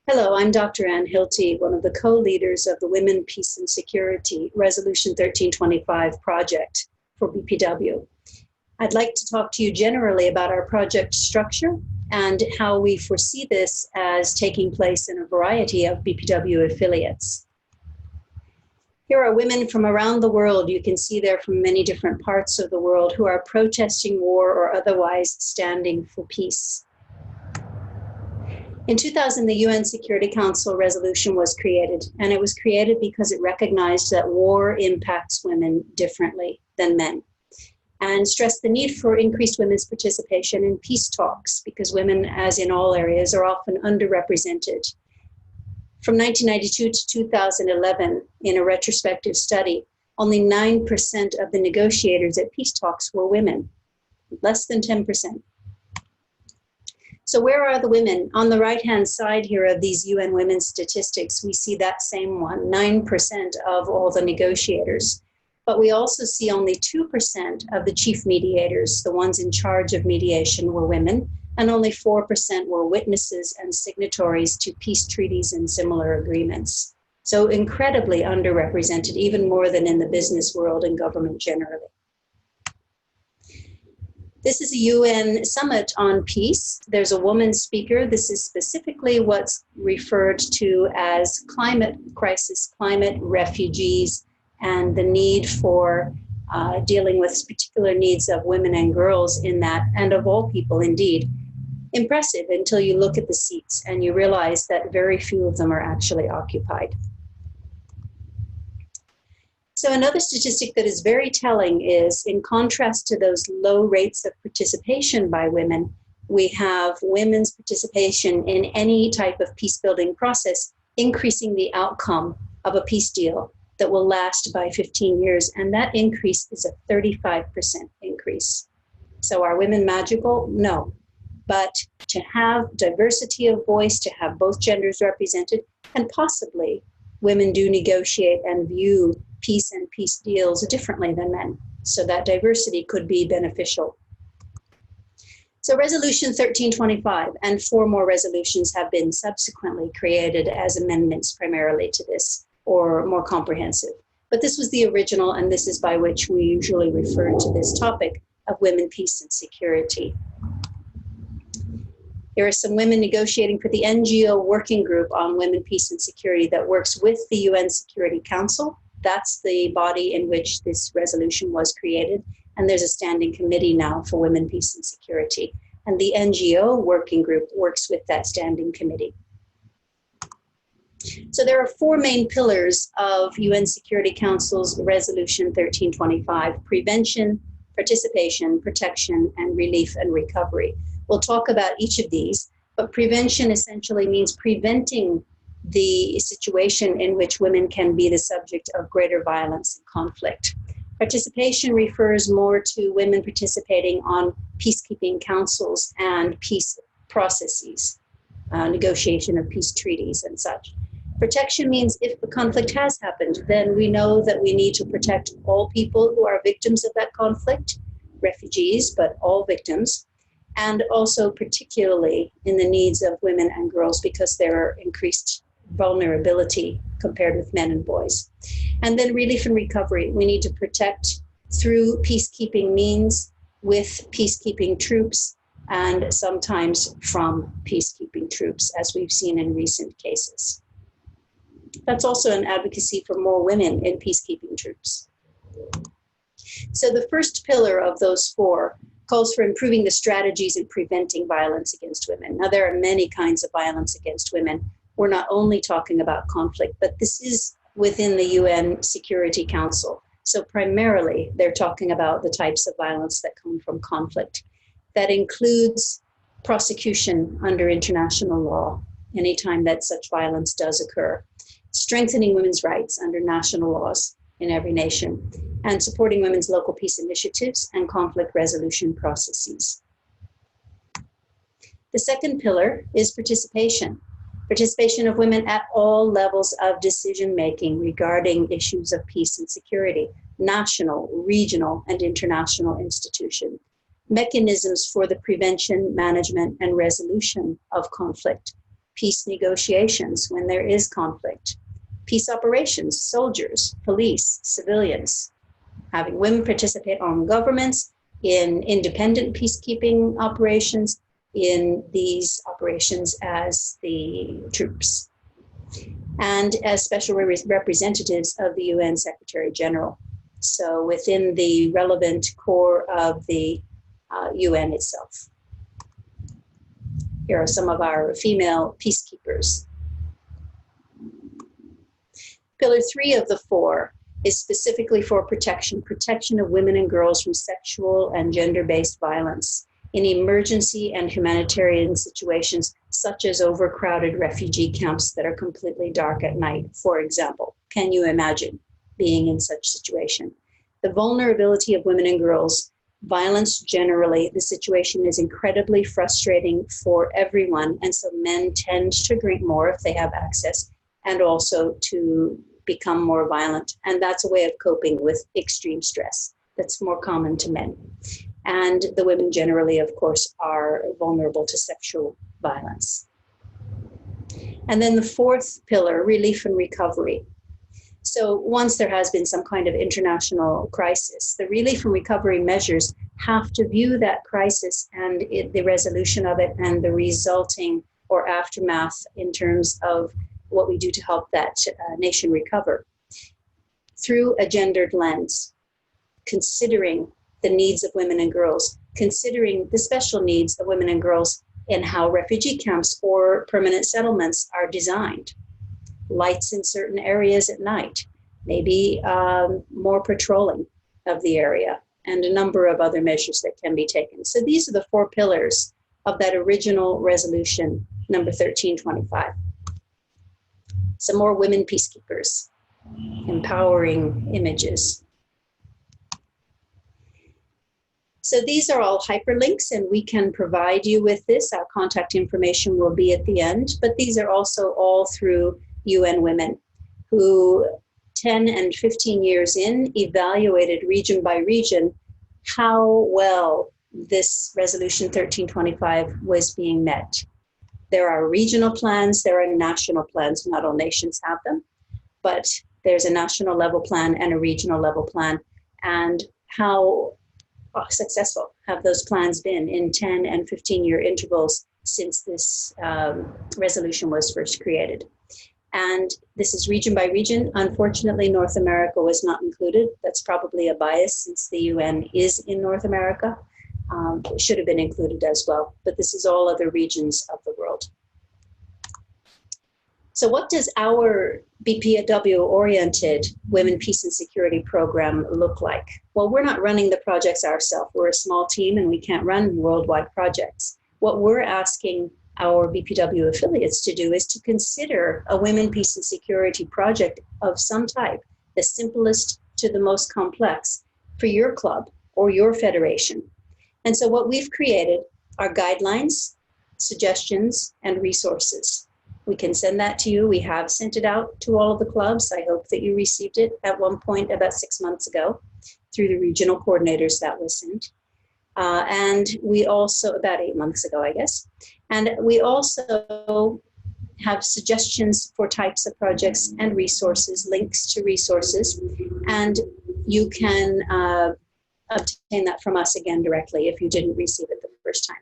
Hello, I'm Dr. Ann Hilty, one of the co-leaders of the Women, Peace and Security Resolution 1325 project for BPW. I'd like to talk to you generally about our project structure and how we foresee this as taking place in a variety of BPW affiliates. Here are women from around the world. You can see they're from many different parts of the world who are protesting war or otherwise standing for peace. In 2000, the UN Security Council resolution was created, and it was created because it recognized that war impacts women differently than men, and stressed the need for increased women's participation in peace talks, because women, as in all areas, are often underrepresented. From 1992 to 2011, in a retrospective study, only 9% of the negotiators at peace talks were women, less than 10%. So where are the women? On the right-hand side here of these UN women's statistics, we see that same one, 9% of all the negotiators. But we also see only 2% of the chief mediators, the ones in charge of mediation, were women, and only 4% were witnesses and signatories to peace treaties and similar agreements. So incredibly underrepresented, even more than in the business world and government generally. This is a UN summit on peace. There's a woman speaker. This is specifically what's referred to as climate crisis, climate refugees, and the need for dealing with particular needs of women and girls in that, and of all people indeed. Impressive until you look at the seats and you realize that very few of them are actually occupied. So another statistic that is very telling is, in contrast to those low rates of participation by women, we have women's participation in any type of peace-building process increasing the outcome of a peace deal that will last by 15 years. And that increase is a 35% increase. So are women magical? No. But to have diversity of voice, to have both genders represented, and possibly women do negotiate and view peace and peace deals differently than men. So that diversity could be beneficial. So Resolution 1325 and 4 more resolutions have been subsequently created as amendments primarily to this, or more comprehensive. But this was the original, and this is by which we usually refer to this topic of women, peace, and security. Here are some women negotiating for the NGO working group on women, peace, and security that works with the UN Security Council. That's the body in which this resolution was created. And there's a standing committee now for women, peace, and security. And the NGO working group works with that standing committee. So there are 4 main pillars of UN Security Council's Resolution 1325: prevention, participation, protection, and relief and recovery. We'll talk about each of these, but prevention essentially means preventing the situation in which women can be the subject of greater violence and conflict. Participation refers more to women participating on peacekeeping councils and peace processes, negotiation of peace treaties and such. Protection means if the conflict has happened, then we know that we need to protect all people who are victims of that conflict, refugees, but all victims, and also particularly in the needs of women and girls because there are increased vulnerability compared with men and boys. And then relief and recovery. We need to protect through peacekeeping means, with peacekeeping troops, and sometimes from peacekeeping troops, as we've seen in recent cases. That's also an advocacy for more women in peacekeeping troops. So the first pillar of those 4 calls for improving the strategies in preventing violence against women. Now, there are many kinds of violence against women. We're not only talking about conflict, but this is within the UN Security Council. So primarily, they're talking about the types of violence that come from conflict. That includes prosecution under international law, anytime that such violence does occur, strengthening women's rights under national laws in every nation, and supporting women's local peace initiatives and conflict resolution processes. The second pillar is participation. Participation of women at all levels of decision-making regarding issues of peace and security, national, regional, and international institutions. Mechanisms for the prevention, management, and resolution of conflict, peace negotiations when there is conflict, peace operations, soldiers, police, civilians, having women participate on governments, in independent peacekeeping operations, in these operations as the troops, and as special representatives of the UN Secretary General. So within the relevant core of the UN itself. Here are some of our female peacekeepers. Pillar 3 of the 4 is specifically for protection of women and girls from sexual and gender-based violence in emergency and humanitarian situations, such as overcrowded refugee camps that are completely dark at night, for example. Can you imagine being in such situation? The vulnerability of women and girls, violence generally, the situation is incredibly frustrating for everyone, and so men tend to drink more if they have access, and also to become more violent. And that's a way of coping with extreme stress that's more common to men. And the women generally, of course, are vulnerable to sexual violence. And then the 4th pillar, relief and recovery. So once there has been some kind of international crisis, the relief and recovery measures have to view that crisis and the resolution of it and the resulting or aftermath in terms of what we do to help that nation recover through a gendered lens, considering the needs of women and girls, considering the special needs of women and girls in how refugee camps or permanent settlements are designed. Lights in certain areas at night, maybe more patrolling of the area, and a number of other measures that can be taken. So these are the 4 pillars of that original resolution, number 1325. Some more women peacekeepers, empowering images. So these are all hyperlinks, and we can provide you with this. Our contact information will be at the end, but these are also all through UN Women, who 10 and 15 years in evaluated region by region how well this resolution 1325 was being met. There are regional plans, there are national plans. Not all nations have them, but there's a national level plan and a regional level plan. And how successful have those plans been in 10 and 15-year intervals since this resolution was first created? And this is region by region. Unfortunately, North America was not included. That's probably a bias since the UN is in North America. It should have been included as well, but this is all other regions of the world. So what does our BPW-oriented Women, Peace and Security program look like? Well, we're not running the projects ourselves. We're a small team and we can't run worldwide projects. What we're asking our BPW affiliates to do is to consider a Women, Peace and Security project of some type, the simplest to the most complex, for your club or your federation. And so what we've created are guidelines, suggestions, and resources. We can send that to you. We have sent it out to all of the clubs. I hope that you received it at one point about 6 months ago through the regional coordinators that was sent. And we also, about 8 months ago, I guess. And we also have suggestions for types of projects and resources, links to resources. And you can obtain that from us again directly if you didn't receive it the first time.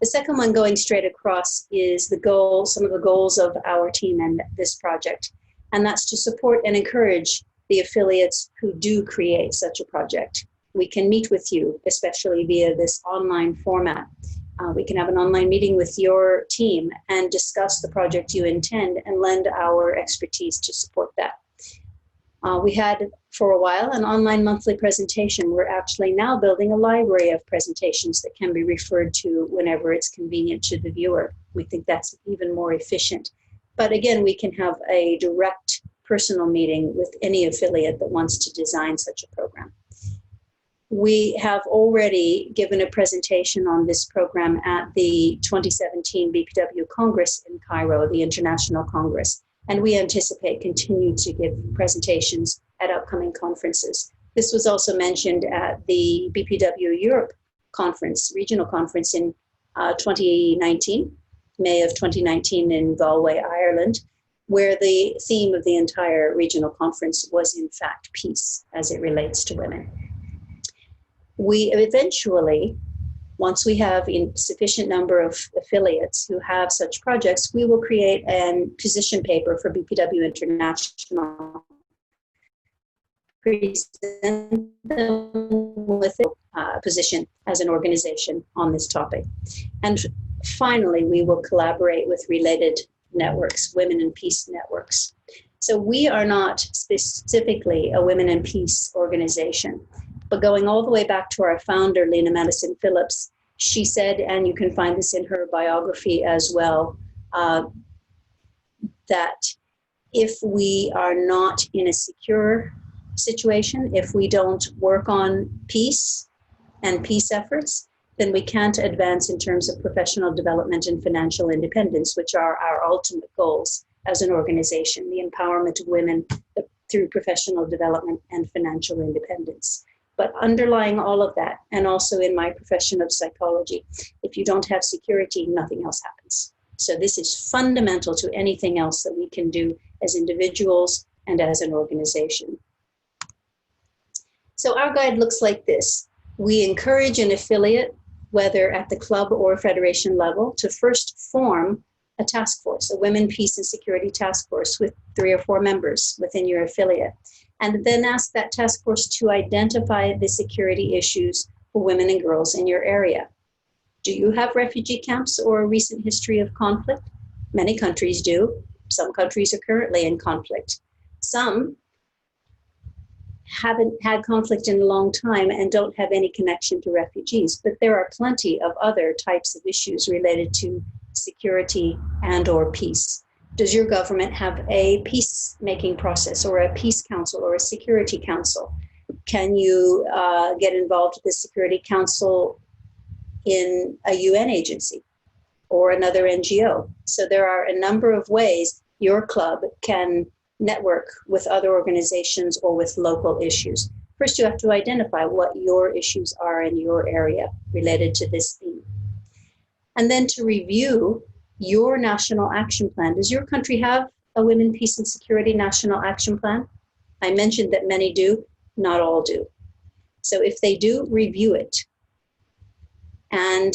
The second one going straight across is the goal, some of the goals of our team and this project. And that's to support and encourage the affiliates who do create such a project. We can meet with you, especially via this online format. We can have an online meeting with your team and discuss the project you intend and lend our expertise to support that. We had for a while an online monthly presentation. We're actually now building a library of presentations that can be referred to whenever it's convenient to the viewer. We think that's even more efficient. But again, we can have a direct personal meeting with any affiliate that wants to design such a program. We have already given a presentation on this program at the 2017 BPW Congress in Cairo, the International Congress, and we anticipate continue to give presentations at upcoming conferences. This was also mentioned at the BPW Europe conference, regional conference in 2019, May of 2019 in Galway, Ireland, where the theme of the entire regional conference was, in fact, peace as it relates to women. We eventually, once we have a sufficient number of affiliates who have such projects, we will create a position paper for BPW International, present them with a position as an organization on this topic. And finally, we will collaborate with related networks, women and peace networks. So we are not specifically a women and peace organization, but going all the way back to our founder, Lena Madison Phillips, she said, and you can find this in her biography as well, that if we are not in a secure situation, if we don't work on peace and peace efforts, then we can't advance in terms of professional development and financial independence, which are our ultimate goals as an organization, the empowerment of women through professional development and financial independence. But underlying all of that, and also in my profession of psychology, if you don't have security, nothing else happens. So this is fundamental to anything else that we can do as individuals and as an organization. So our guide looks like this. We encourage an affiliate, whether at the club or federation level, to first form a task force, a Women, Peace and Security task force with 3 or 4 members within your affiliate. And then ask that task force to identify the security issues for women and girls in your area. Do you have refugee camps or a recent history of conflict? Many countries do. Some countries are currently in conflict. Some haven't had conflict in a long time and don't have any connection to refugees, but there are plenty of other types of issues related to security and or peace. Does your government have a peacemaking process or a peace council or a security council? Can you get involved with the Security Council in a UN agency or another NGO? So there are a number of ways your club can network with other organizations or with local issues. First, you have to identify what your issues are in your area related to this theme. And then to review your national action plan. Does your country have a Women, Peace and Security National Action Plan? I mentioned that many do, not all do. So if they do, review it. And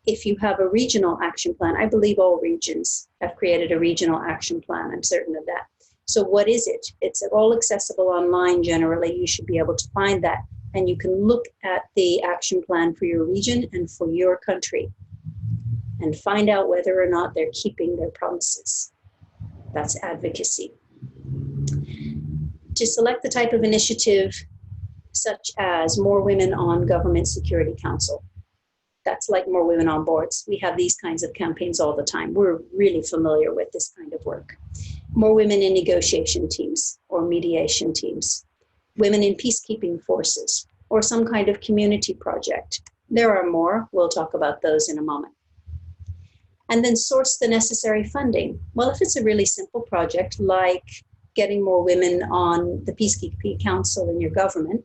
if you have a regional action plan, I believe all regions have created a regional action plan. I'm certain of that. So what is it? It's all accessible online generally. You should be able to find that. And you can look at the action plan for your region and for your country and find out whether or not they're keeping their promises. That's advocacy. To select the type of initiative such as more women on Government Security Council. That's like more women on boards. We have these kinds of campaigns all the time. We're really familiar with this kind of work. More women in negotiation teams or mediation teams. Women in peacekeeping forces or some kind of community project. There are more. We'll talk about those in a moment. And then source the necessary funding. Well, if it's a really simple project like getting more women on the Peacekeeping Council in your government,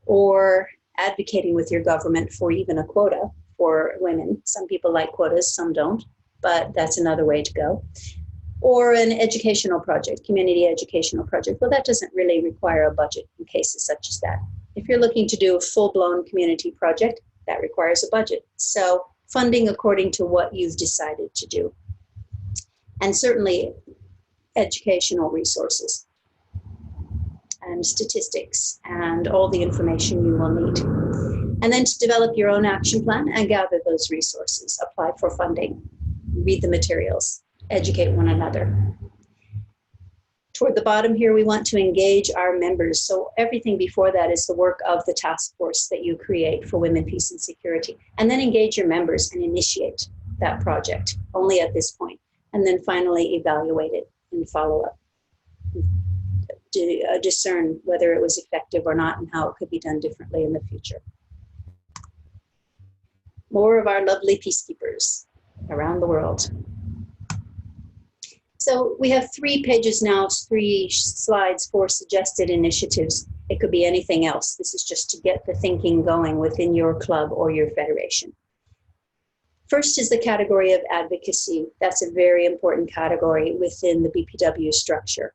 or advocating with your government for even a quota for women. Some people like quotas, some don't, but that's another way to go. Or an educational project, community educational project. Well, that doesn't really require a budget in cases such as that. If you're looking to do a full-blown community project, that requires a budget. So funding according to what you've decided to do. And certainly educational resources and statistics and all the information you will need. And then to develop your own action plan and gather those resources, apply for funding, read the materials, educate one another. Toward the bottom here, we want to engage our members. So everything before that is the work of the task force that you create for Women, Peace and Security. And then engage your members and initiate that project only at this point. And then finally evaluate it and follow up. Discern whether it was effective or not and how it could be done differently in the future. More of our lovely peacekeepers around the world. So we have 3 pages now, 3 slides for suggested initiatives. It could be anything else. This is just to get the thinking going within your club or your federation. First is the category of advocacy. That's a very important category within the BPW structure.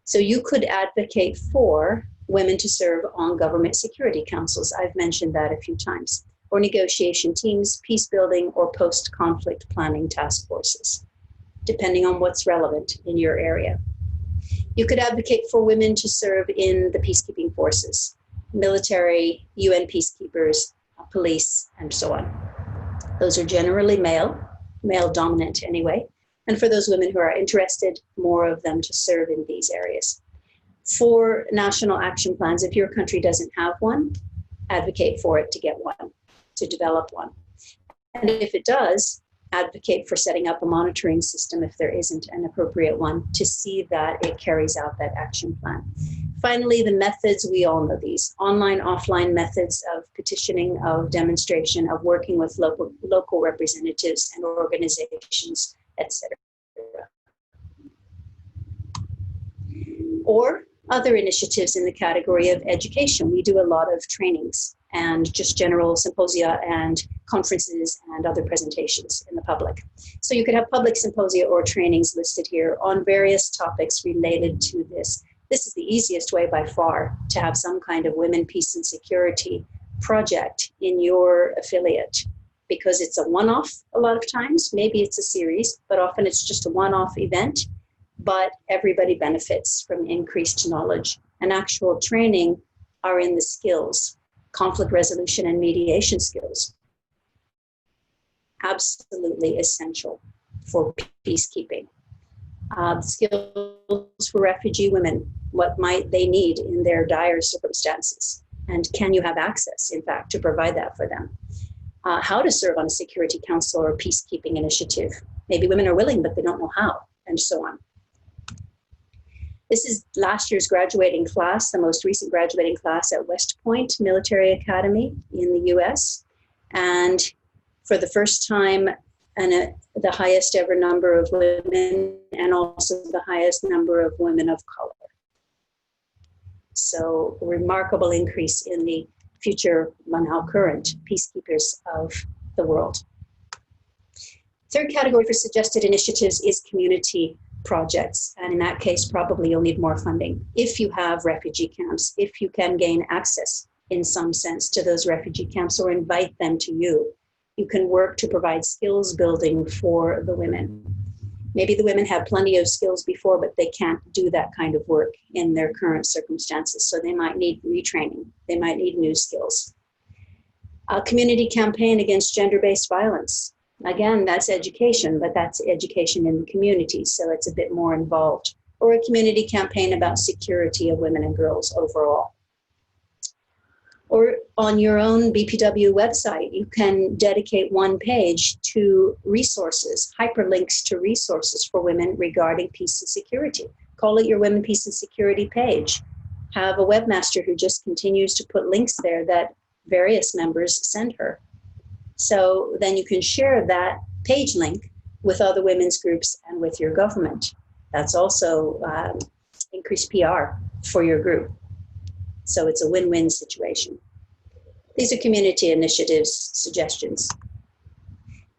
So you could advocate for women to serve on government security councils. I've mentioned that a few times. Or negotiation teams, peace building, or post-conflict planning task forces, depending on what's relevant in your area. You could advocate for women to serve in the peacekeeping forces, military, UN peacekeepers, police, and so on. Those are generally male dominant anyway. And for those women who are interested, more of them to serve in these areas. For national action plans, if your country doesn't have one, advocate for it to get one, to develop one. And if it does, advocate for setting up a monitoring system if there isn't an appropriate one to see that it carries out that action plan. Finally, the methods, we all know these. Online, offline methods of petitioning, of demonstration, of working with local representatives and organizations, etc. Or other initiatives in the category of education. We do a lot of trainings and just general symposia and conferences and other presentations in the public. So you could have public symposia or trainings listed here on various topics related to this. This is the easiest way by far to have some kind of women, peace, and security project in your affiliate, because it's a one-off a lot of times. Maybe it's a series, but often it's just a one-off event, but everybody benefits from increased knowledge. And actual training are in the skills, conflict resolution and mediation skills. Absolutely essential for peacekeeping. Skills for refugee women, what might they need in their dire circumstances? And can you have access, in fact, to provide that for them? How to serve on a security council or peacekeeping initiative. Maybe women are willing, but they don't know how, and so on. This is last year's graduating class, the most recent graduating class at West Point Military Academy in the US. And for the first time, the highest ever number of women, and also the highest number of women of color. So a remarkable increase in the future, now current peacekeepers of the world. Third category for suggested initiatives is community projects. And in that case, probably you'll need more funding. If you have refugee camps, if you can gain access in some sense to those refugee camps or invite them to you, you can work to provide skills building for the women. Maybe the women have plenty of skills before, but they can't do that kind of work in their current circumstances. So they might need retraining. They might need new skills. A community campaign against gender-based violence. Again, that's education, but that's education in the community, so it's a bit more involved. Or a community campaign about security of women and girls overall. Or on your own BPW website, you can dedicate one page to resources, hyperlinks to resources for women regarding peace and security. Call it your Women, Peace and Security page. Have a webmaster who just continues to put links there that various members send her. So then you can share that page link with other women's groups and with your government. That's also increased PR for your group. So it's a win-win situation. These are community initiatives suggestions.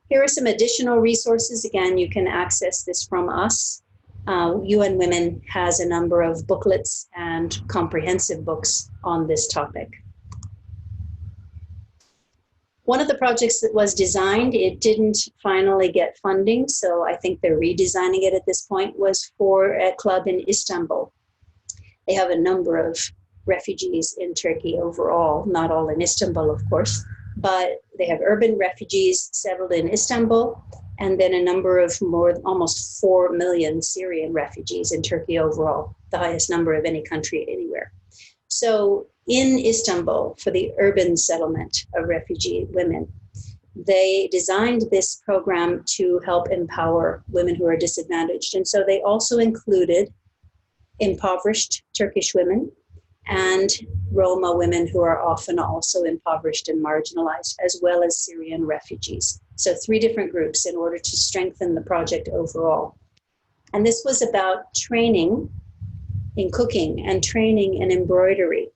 Here are some additional resources. Again, you can access this from us. UN Women has a number of booklets and comprehensive books on this topic. One of the projects that was designed, it didn't finally get funding, so I think they're redesigning it at this point, was for a club in Istanbul. They have a number of refugees in Turkey overall, not all in Istanbul, of course, but they have urban refugees settled in Istanbul, and then a number of almost 4 million Syrian refugees in Turkey overall, the highest number of any country anywhere. So in Istanbul, for the urban settlement of refugee women, they designed this program to help empower women who are disadvantaged. And so they also included impoverished Turkish women and Roma women who are often also impoverished and marginalized, as well as Syrian refugees. So 3 different groups in order to strengthen the project overall. And this was about training in cooking and training in embroidery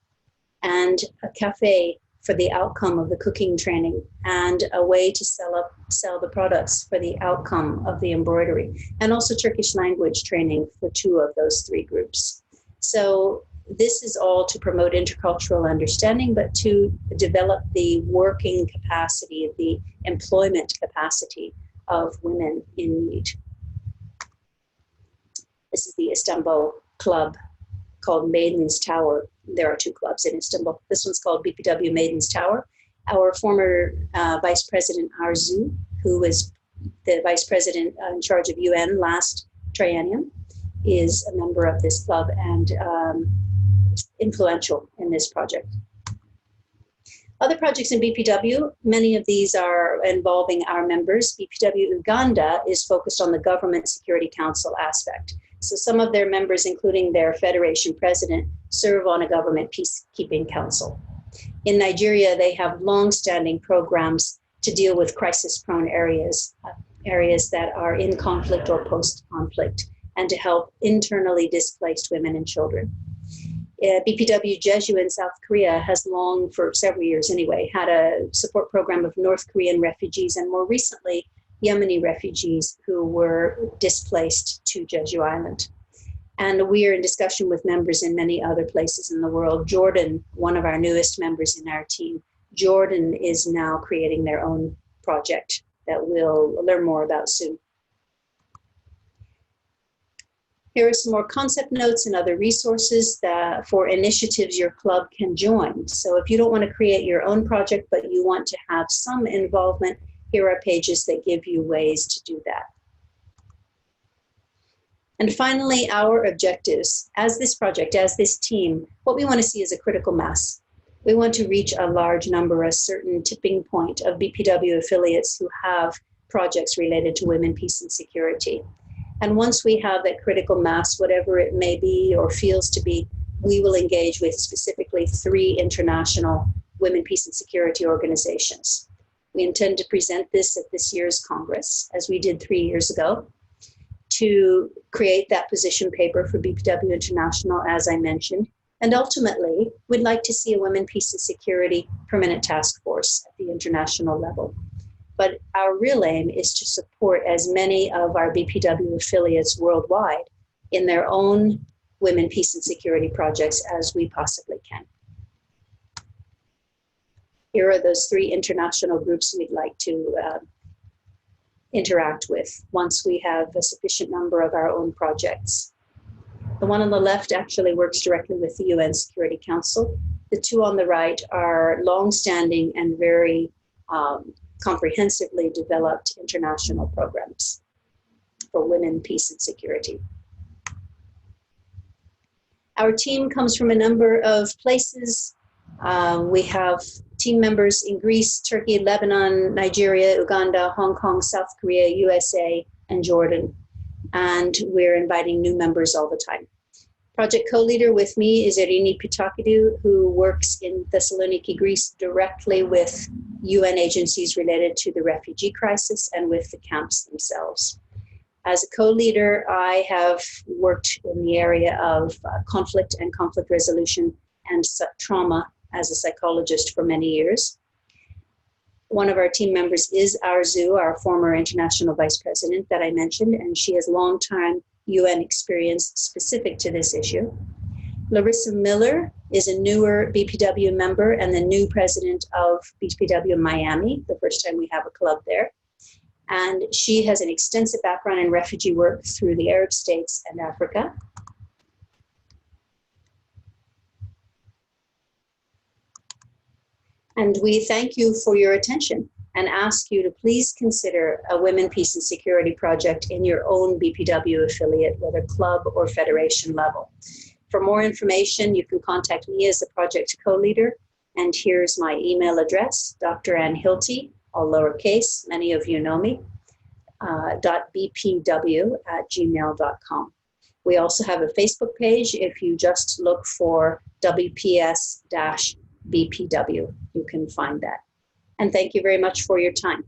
and a cafe for the outcome of the cooking training, and a way to sell the products for the outcome of the embroidery, and also Turkish language training for 2 of those 3 groups. So this is all to promote intercultural understanding, but to develop the working capacity, the employment capacity of women in need. This is the Istanbul club called Maiden's Tower. There are 2 clubs in Istanbul. This one's called BPW Maiden's Tower. Our former Vice President Arzu, who was the Vice President in charge of UN last triennium, is a member of this club and influential in this project. Other projects in BPW, many of these are involving our members. BPW Uganda is focused on the Government Security Council aspect. So some of their members, including their federation president, serve on a government peacekeeping council. In Nigeria, they have long-standing programs to deal with crisis-prone areas, areas that are in conflict or post-conflict, and to help internally displaced women and children. BPW Jeju in South Korea has long, for several years anyway, had a support program of North Korean refugees, and more recently, Yemeni refugees who were displaced to Jeju Island. And we are in discussion with members in many other places in the world. Jordan, one of our newest members in our team, Jordan is now creating their own project that we'll learn more about soon. Here are some more concept notes and other resources for initiatives your club can join. So if you don't want to create your own project, but you want to have some involvement, here are pages that give you ways to do that. And finally, our objectives. As this project, as this team, what we want to see is a critical mass. We want to reach a large number, a certain tipping point of BPW affiliates who have projects related to women, peace, and security. And once we have that critical mass, whatever it may be or feels to be, we will engage with specifically 3 international women, peace, and security organizations. We intend to present this at this year's Congress, as we did 3 years ago, to create that position paper for BPW International, as I mentioned. And ultimately, we'd like to see a Women, Peace, and Security Permanent Task Force at the international level. But our real aim is to support as many of our BPW affiliates worldwide in their own women, peace, and security projects as we possibly can. Here are those 3 international groups we'd like to interact with once we have a sufficient number of our own projects. The one on the left actually works directly with the UN Security Council. The 2 on the right are long-standing and very comprehensively developed international programs for women, peace, and security. Our team comes from a number of places. We have team members in Greece, Turkey, Lebanon, Nigeria, Uganda, Hong Kong, South Korea, USA, and Jordan. And we're inviting new members all the time. Project co-leader with me is Irini Pitakidou, who works in Thessaloniki, Greece, directly with UN agencies related to the refugee crisis and with the camps themselves. As a co-leader, I have worked in the area of conflict and conflict resolution and trauma as a psychologist for many years. One of our team members is Arzu, our former international vice president that I mentioned, and she has long-time UN experience specific to this issue. Larissa Miller is a newer BPW member and the new president of BPW Miami, the first time we have a club there. And she has an extensive background in refugee work through the Arab states and Africa. And we thank you for your attention and ask you to please consider a Women, Peace, and Security project in your own BPW affiliate, whether club or federation level. For more information, you can contact me as the project co-leader. And here's my email address, Dr. Ann Hilty, all lowercase, many of you know me, .bpw@gmail.com. We also have a Facebook page. If you just look for WPS-BPW, you can find that. And thank you very much for your time.